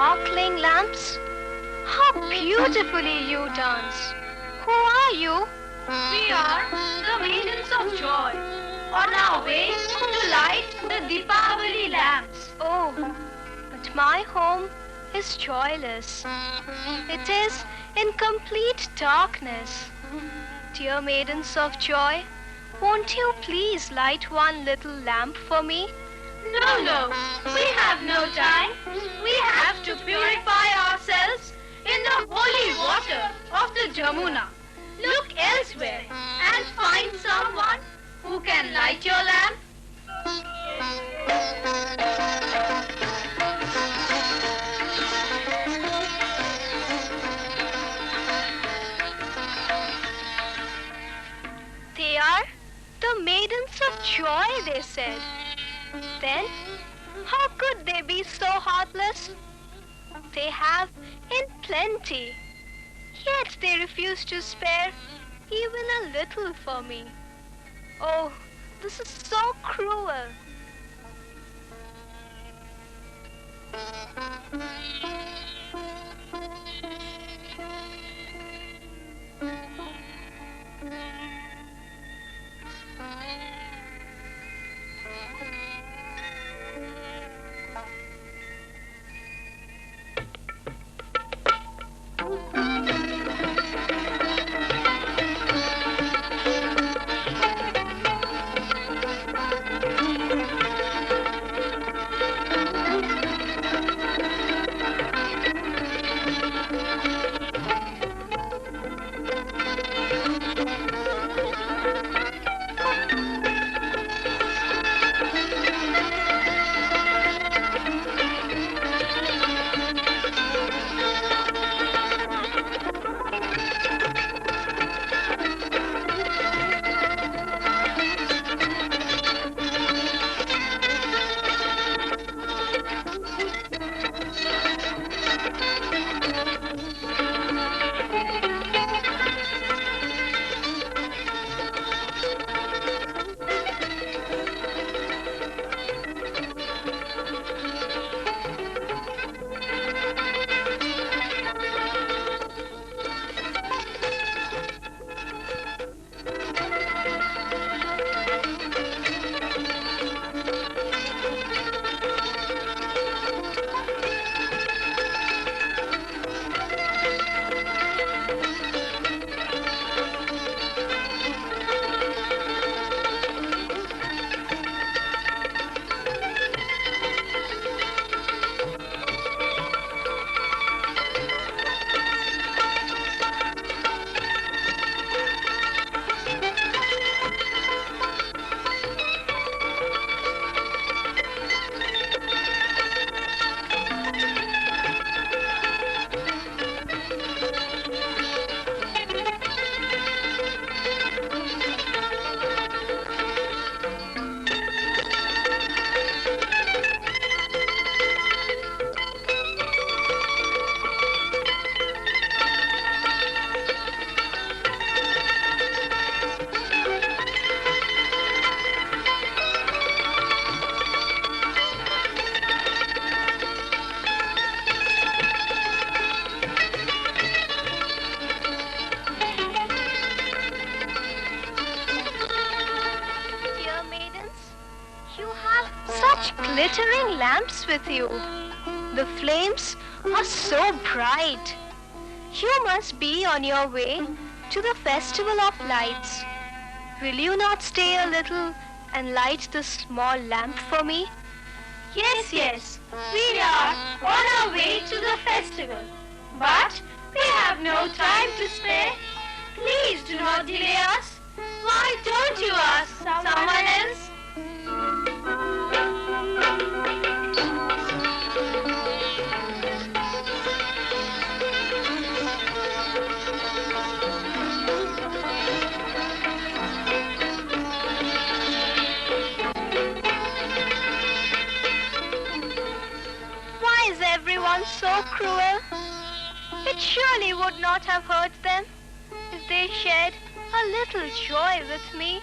sparkling lamps. How beautifully you dance. Who are you? We are the Maidens of Joy, on our way to light the Deepavali lamps. Oh, but my home is joyless. It is in complete darkness. Dear Maidens of Joy, won't you please light one little lamp for me? No, we have no time. We have to purify ourselves in the holy water of the Jamuna. Look elsewhere and find someone who can light your lamp. They are the Maidens of Joy, they said. Then, how could they be so heartless? They have in plenty, yet they refuse to spare even a little for me. Oh, this is so cruel. Glittering lamps with you. The flames are so bright. You must be on your way to the Festival of Lights. Will you not stay a little and light the small lamp for me? Yes, we are on our way to the festival. But we have no time to spare. Please do not delay us. Why don't you ask someone else? Why is everyone so cruel? It surely would not have hurt them if they shared a little joy with me.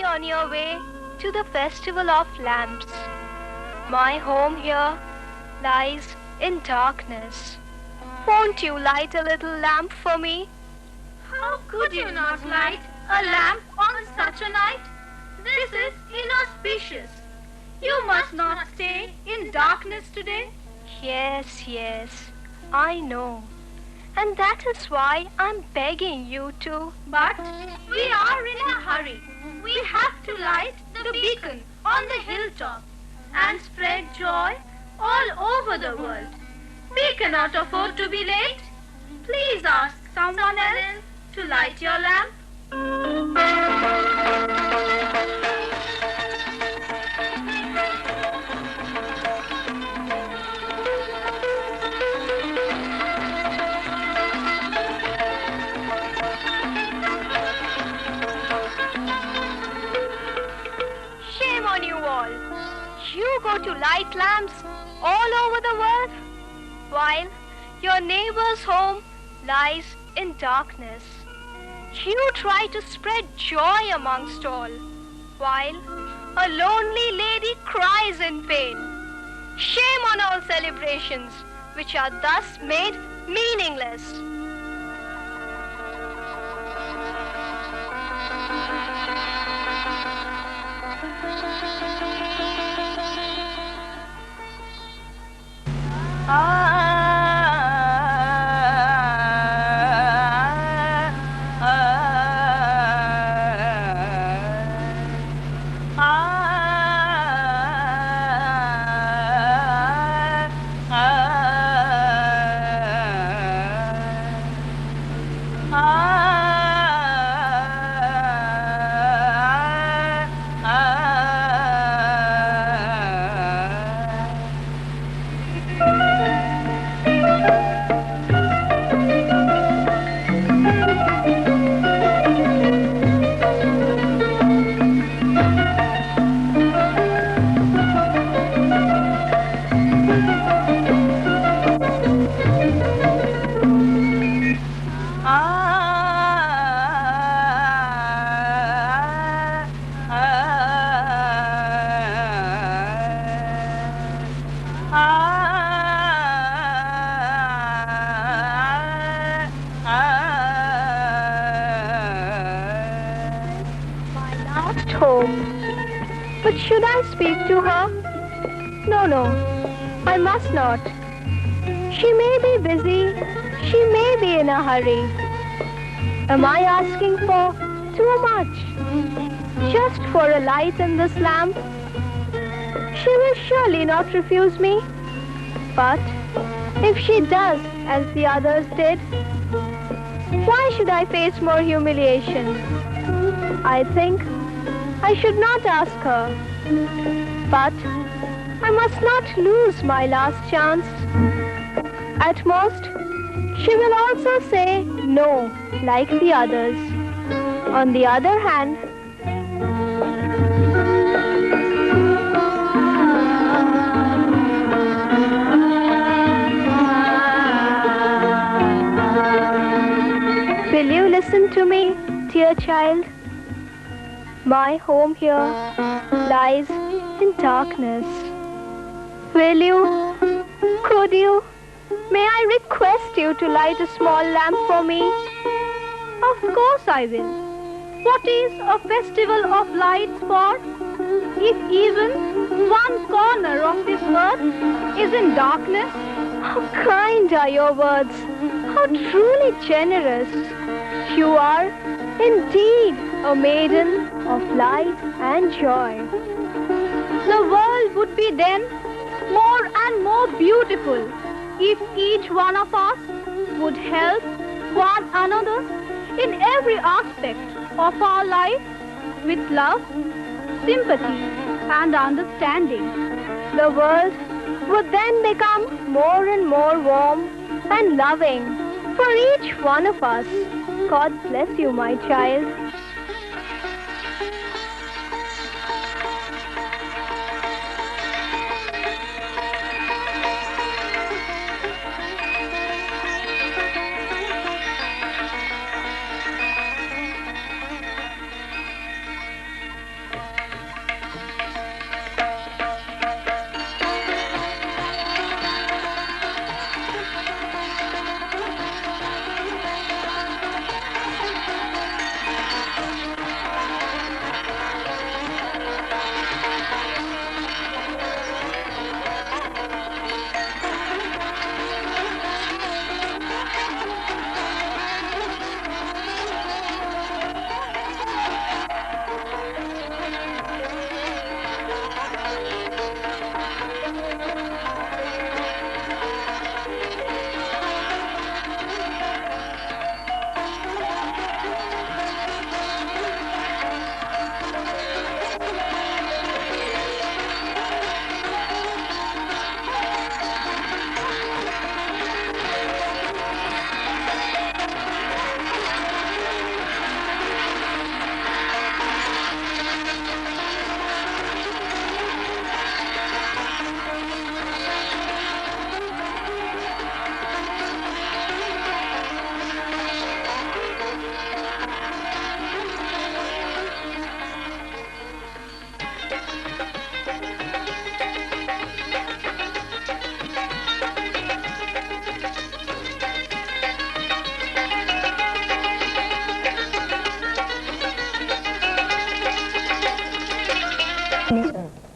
on your way to the Festival of Lamps. My home here lies in darkness. Won't you light a little lamp for me? How could you not light a lamp on such a night? This is inauspicious. You must not stay in darkness today. Yes, I know. And that is why I'm begging you to. But we are in a hurry. We have to light the beacon on the hilltop and spread joy all over the world. We cannot afford to be late. Please ask someone else to light your lamp. Shame on you all. You go to light lamps all over the world, while your neighbor's home lies in darkness. You try to spread joy amongst all, while a lonely lady cries in pain. Shame on all celebrations, which are thus made meaningless. But should I speak to her? No, I must not. She may be busy, she may be in a hurry. Am I asking for too much? Just for a light in this lamp? She will surely not refuse me. But if she does as the others did, why should I face more humiliation? I think I should not ask her. But I must not lose my last chance. At most, she will also say no, like the others. On the other hand, will you listen to me, dear child? My home here lies in darkness. Will you? Could you? May I request you to light a small lamp for me? Of course I will. What is a festival of lights for? If even one corner of this earth is in darkness. How kind are your words. How truly generous. You are indeed a maiden of light and joy. The world would be then more and more beautiful if each one of us would help one another in every aspect of our life with love, sympathy, and understanding. The world would then become more and more warm and loving for each one of us. God bless you, my child.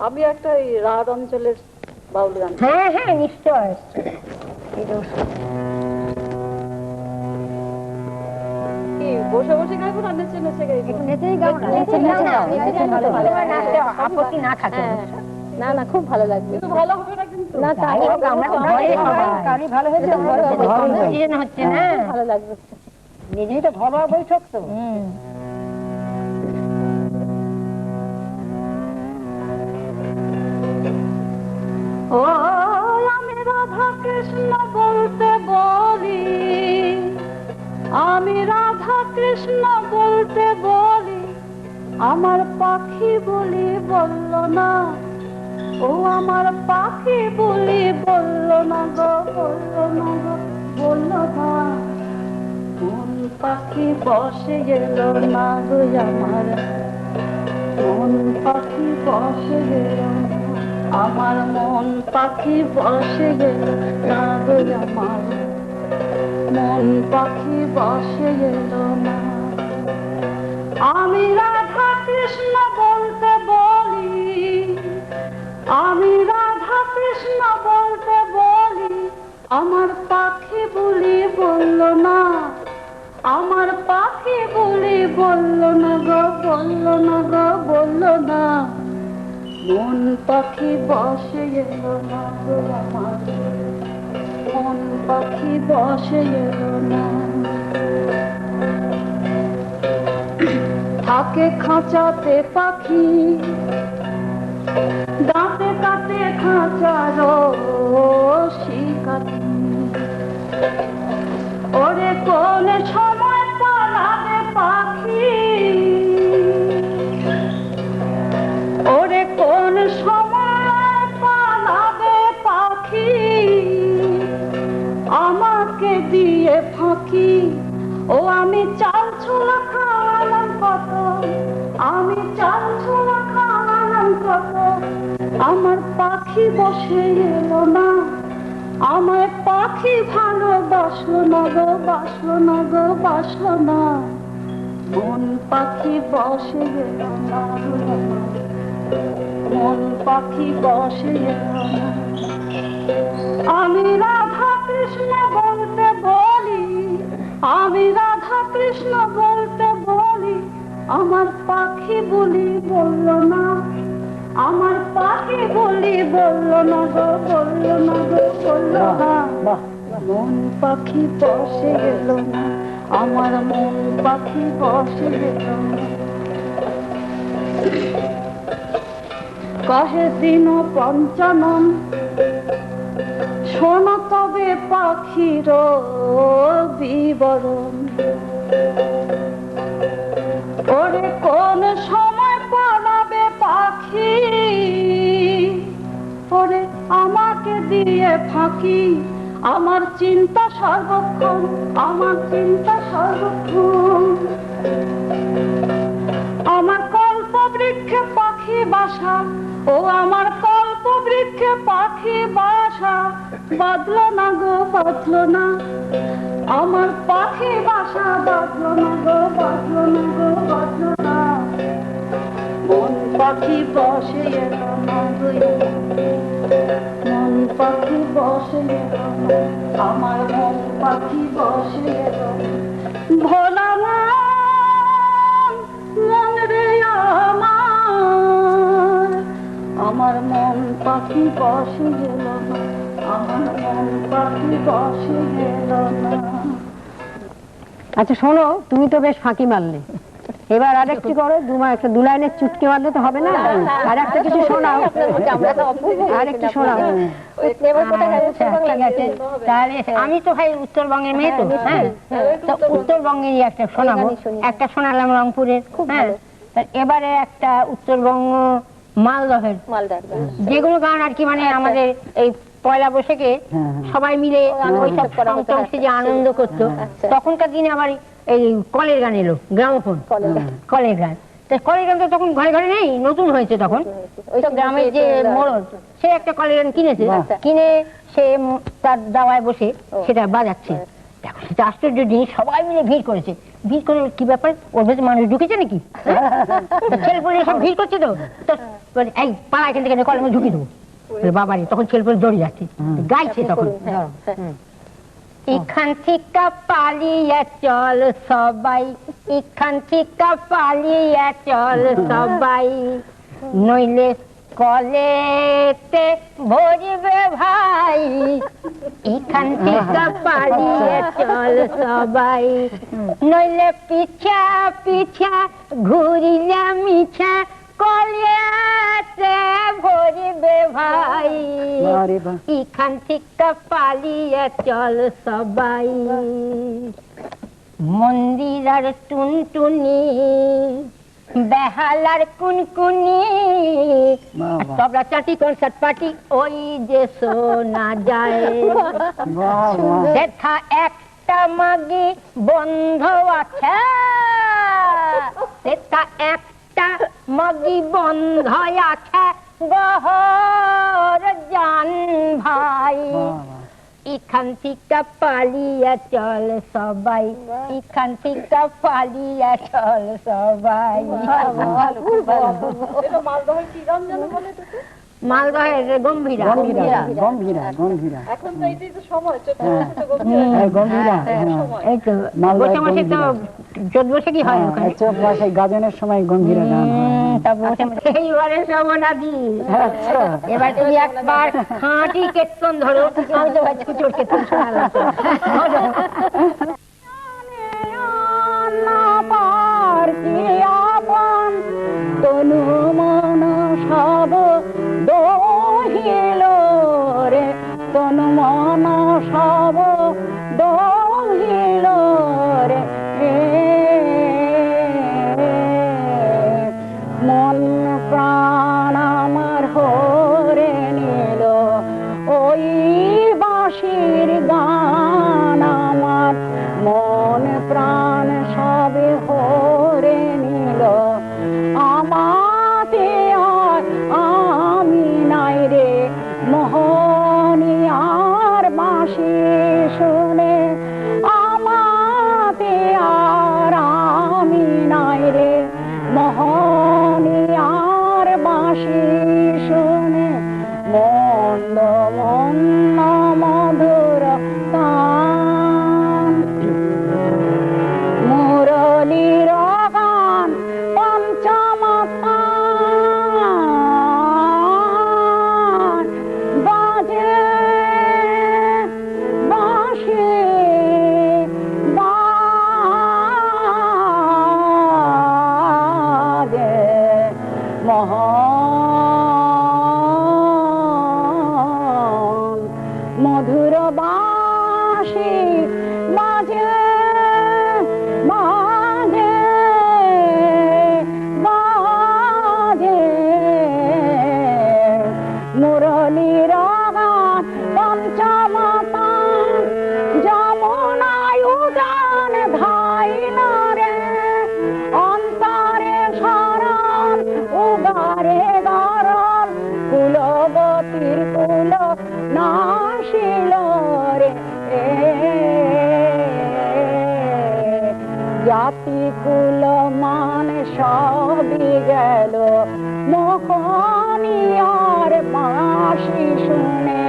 আমি একটা এই রাঢ় অঞ্চলের বাউল গান। হ্যাঁ হ্যাঁ নিশ্চয়। কি বসে বসে গাইবো না নেচে নেচে গাইবো? নেচেই গাও না, আপত্তি না থাকে। না না খুব ভালো লাগবে। কিন্তু ভালো হবে না কিন্তু। না তাই আমরা কারি ভালো হয়েছে হচ্ছে না, ভালো লাগবে। নিজেই তো ঘরোয়া বৈঠক তো। ও আমি রাধা কৃষ্ণ বলতে বলি, আমি রাধা কৃষ্ণ বলতে বলি, আমার পাখি বলি বলল না, ও আমার পাখি বলি বলল না গো, বলল না গো, বলল না। মন পাখি বসে গেল না গো আমার, মন পাখি বসে গেল না, আমার মন পাখি বসে গেল না গো আমার, মন পাখি বসে গেল না। আমি রাধা কৃষ্ণ বলতে বলি, আমি রাধা কৃষ্ণ বলতে বলি, আমার পাখি বলি বলল না, আমার পাখি বলি বলল না গো, বলল না গো, বলল না। মন পাখি বসে গেল না গো আমার, মন পাখি বসে গেল না। থাকে খাঁচাতে পাখি, দাঁতে দাঁতে খাঁচার শিকারি, ওরে কোন সময় পালাবে পাখি, ওরে কোন সময় পালাবে পাখি, আমাকে দিয়ে ফাঁকি। ও আমি চাল ছোলা খাওয়ালাম কত, আমি চাল ছোলা খাওয়ালাম কত, আমার পাখি বসে এলো না, আমার পাখি ভালোবাসলো না গো, বাসলো না গো, বাসলো না। মন পাখি বসে গেল না, মন পাখি বসে গেল না। আমি রাধা কৃষ্ণ বলতে বলি, আমি রাধা কৃষ্ণ বলতে বলি, আমার পাখি বলি বলল না, আমার পাখি বলি বলল না গো, বলল না গো, বলল না। মন পাখি বসে গেল না, আমার মন পাখি বসে গেল না। কহে দিন পঞ্চানন, শোন তবে পাখির বিবরণ, ওরে কোন সময় পালাবে পাখি, ওরে আমাকে দিয়ে ফাঁকি, আমার চিন্তা সর্বক্ষণ, আমার চিন্তা সর্বক্ষণ। আমার কল্প বৃক্ষে পাখি বাসা, ও আমার কল্প বৃক্ষে পাখি বাসা, বাঁধলো না গো, বাঁধলো না, আমার পাখি বাসা বাঁধলো না গো, বাঁধলো না গো, বাঁধলো না। মন পাখি বসে এলো না গো, মন পাখি বসে এলো না, আমার মন পাখি বসে এলো। ভোলা মন রে আমার, আমার মন পাখি বসে গেল না, আমার মন পাখি বসে গেল না। আচ্ছা শোনো, তুমি তো বেশ ফাঁকি মারলে, এবার আরেকটি করো, একটা দু লাইনের চুটকি মারলে তো হবে না, আর একটা কিছু শোনাও, আরেকটু শোনাও। তাহলে আমি তো ভাই উত্তরবঙ্গের মেয়ে তো, হ্যাঁ, তো উত্তরবঙ্গেরই একটা শোনাবো, একটা শোনালাম রংপুরের, হ্যাঁ, এবারে একটা উত্তরবঙ্গ মালদহের, যেগুলো গান আর কি মানে আমাদের এই পয়লা বৈশাখে সবাই মিলে ওইসব যে আনন্দ করতো, তখনকার দিনে আবার এই কলের গান এলো, গ্রামোফোন, কলের গান। কলের গান তো তখন ঘরে ঘরে নেই, নতুন হয়েছে তখন। ওই গ্রামের যে মোড়ল, সে একটা কলের গান কিনেছে, কিনে সে তার দাওয়ায় বসে সেটা বাজাচ্ছে। দেখো সেটা আশ্চর্য জিনিস, সবাই মিলে ভিড় করেছে। ভিড় করে কি ব্যাপার, ওর ভেতরে মানুষ ঢুকেছে নাকি, ছেলে পুলে সব ভিড় করছে তো এই পালা এখান থেকে কলমে ঢুকি দেবো। বাবারে তখন ছেলে পেলে দৌড়ে যাচ্ছে, গাইছে তখন, এখান থেকে পালিয়ে চল সবাই, এখান থেকে পালিয়ে চল সবাই, নইলে কলেতে ভরবে ভাই, এখান থেকে পালিয়ে চল সবাই, নইলে পিছা পিছা ঘুরিলে মিছা কলেতে ভরবে ভাই, এখান থেকে পালিয়ে চল সবাই। মন্দির আর টুনটুনি, বেহালার কুনকুনি, তবলা চাটি কনসার্ট পার্টি ওই যে শোনা যায়, সেথা একটা মাগি বন্ধ আছে, সেথা একটা মাগি বন্ধ আছে গহর জান ভাই, এখান থেকে পালিয়ে চল সবাই, এখান থেকে পালিয়ে চল সবাই। মালদহের গম্ভীরা, এখন তো এই যে সময় এই তো বসে বসে তো চোদ্দ বসে কি হয় গাজনের সময় গম্ভীরা গান এইবারে শোভনাদি, এবার তুমি একবার খাঁটি কেতন ধরো, আমি তো ভাই চোর কেতন শোনালাম। তনু মন সব দহিল রে, তনু মন সব দহিল রে, মন প্রাণ আমার হরে নিল ওই বাঁশির গান আমার, মন প্রাণ সবে হরে নিল আমাতে আমি নাই রে, মোহনী আর বাঁশি শুনে আমাতে আর আমি নাই রে, মোহনী আর বাঁশি শুনে, মন্দ মন্দ মধুর গান, মুরলীর গান পঞ্চমতান, বাজে বাঁশি বাজে মহান, মধুর বাঁশি বাজে বাজে বাজে, মুরলীর গান পঞ্চমতান, যমুনায় উদান ধাইল রে, অন্তরে শরণ উগারে গরল, কুলবতীর কুল নাশিল রে, জাতি কুল মান সবই গেল, মোহনী আর বাঁশি শুনে,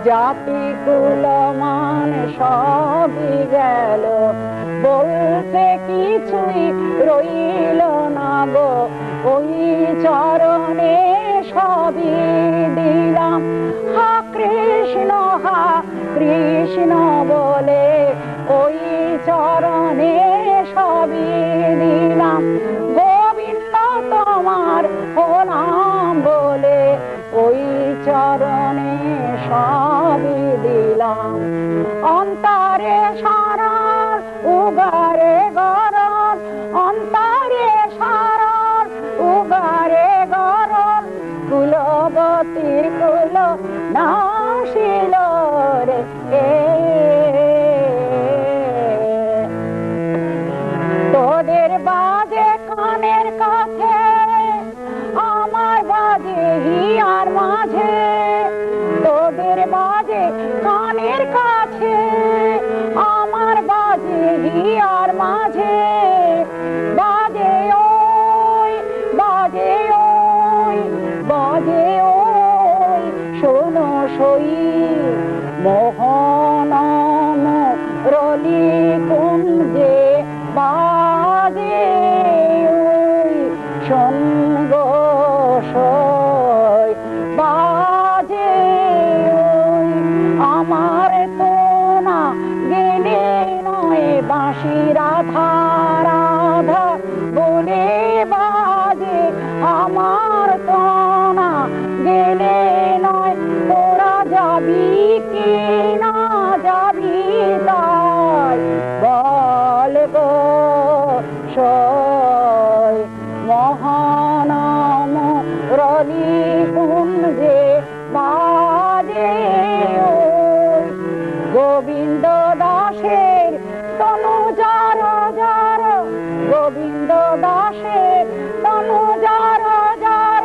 জাতি কুল মান সবই গেল, বলতে কিছুই রইল না গো, ওই চরণে সবই দিলাম, হা কৃষ্ণ বলে ওই চরণে সবই দিলাম, গোবিন্দ তোমার নাম বলে ওই চরণে সবই দিলাম, অন্তরে সারার উগারে গরল, অন্তরে সারার উগারে গরল, কুলবতীর কুল নাশিল রে, তোদের বাজে কানের কাছে আমার বাজে হিয়ার মাঝে, তোদের বাজে কানের কাছে আমার বাজে হিয়ার মাঝে, বাজে ওই বাজে ওই শোনো সই মোহন রলি কুঞ্জে বাজে ওই সঙ্গ সই বাজে ওই আমার তো না গেলে নয় বাঁশি রাধা রাধা বলে বাজে আমার তো না গেলে নয় তোরা যাবি কি না যাবি তাই বল গো সই মহানাম রলি কুঞ্জে বাজে ওই গোবিন্দ দাসের তনু যার যার গোবিন্দ দাসের তনু যার যার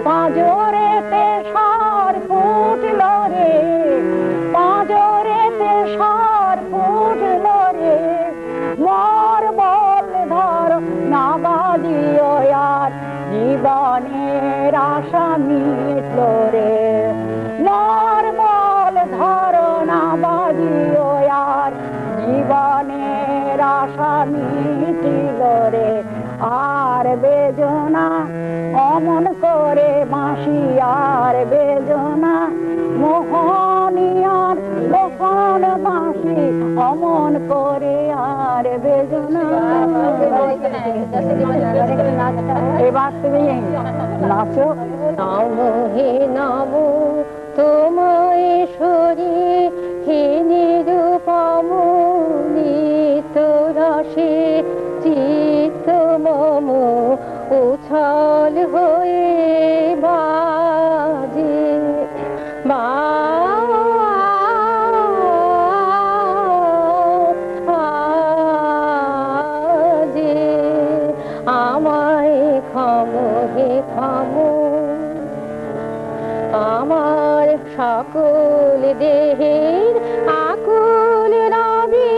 পাঁজরেতে সার ফুটল রে পাঁজরেতে সার ফুটল রে মর বল ধর না বাজিও আর জীবনের আশা মিটল রে মর বল ধর না বাজিও আর জীবনের আশা মিটিল রে আর বেদনা অমন করে বাঁশি আর বেদনা মোহনিয়ার তখন বাঁশি অমন করে আর বেদনা এবার তুমি নাচো নমো হে নমো তোমায় ঈশ্বরী হে নিরূপম নিত্য রসে চিত্ত মম উছল হয়ে বাজে বাজে আমায় ক্ষম হে ক্ষম আমার সকল দেহের আকুল রবি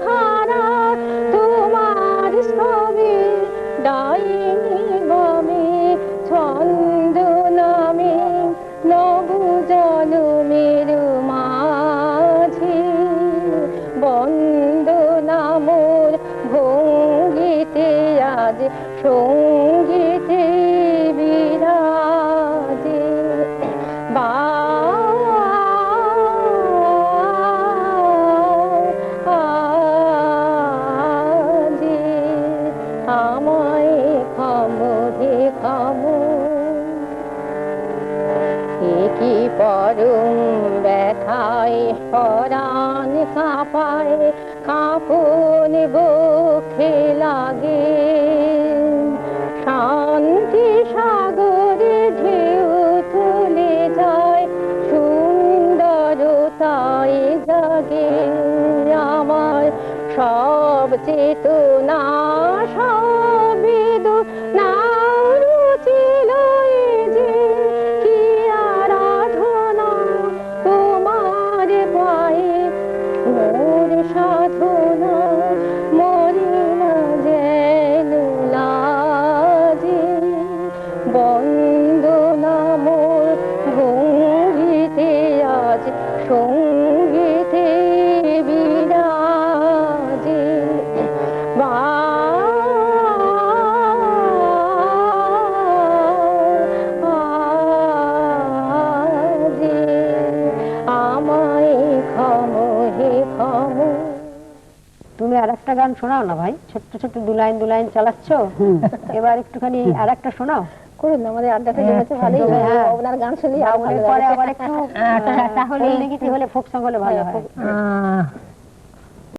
হারা তোমার ছবি ডাইনি বমে ছন্দ নামে নব জনমের মাঝে বন্দনা মোর ভঙ্গিতে আজ সঙ্গীতে বিরাজে বাজে আমায় ক্ষম হে ক্ষম কি পরম ব্যথায় পরাণ কাঁপায় কাঁপন বক্ষে লাগে শান্তি সাগরে ঢেউ তুলে যায় সুন্দরতায় জাগে আমার সব চেতনা সব বেদনা রুচিল যে কি আরাধনা তোমার পায়ে মোর সাধনা মরি না যেন লাজে বন্দনা মোর ভঙ্গিতে আজ সঙ্গীতে বিরাজে বাজে আমায় ক্ষম হে ক্ষম তুমি আর একটা গান শোনাও না ভাই, ছোট্ট ছোট্ট দু লাইন চালাচ্ছ, এবার একটুখানি আর একটা শোনাও। করুন আমাদের আড্ডাটা জমেছে ভালোই ওনার গান শুনলে পরে আবার একটু তাহলে কি হলে ফোক সং হলে ভালো হয়।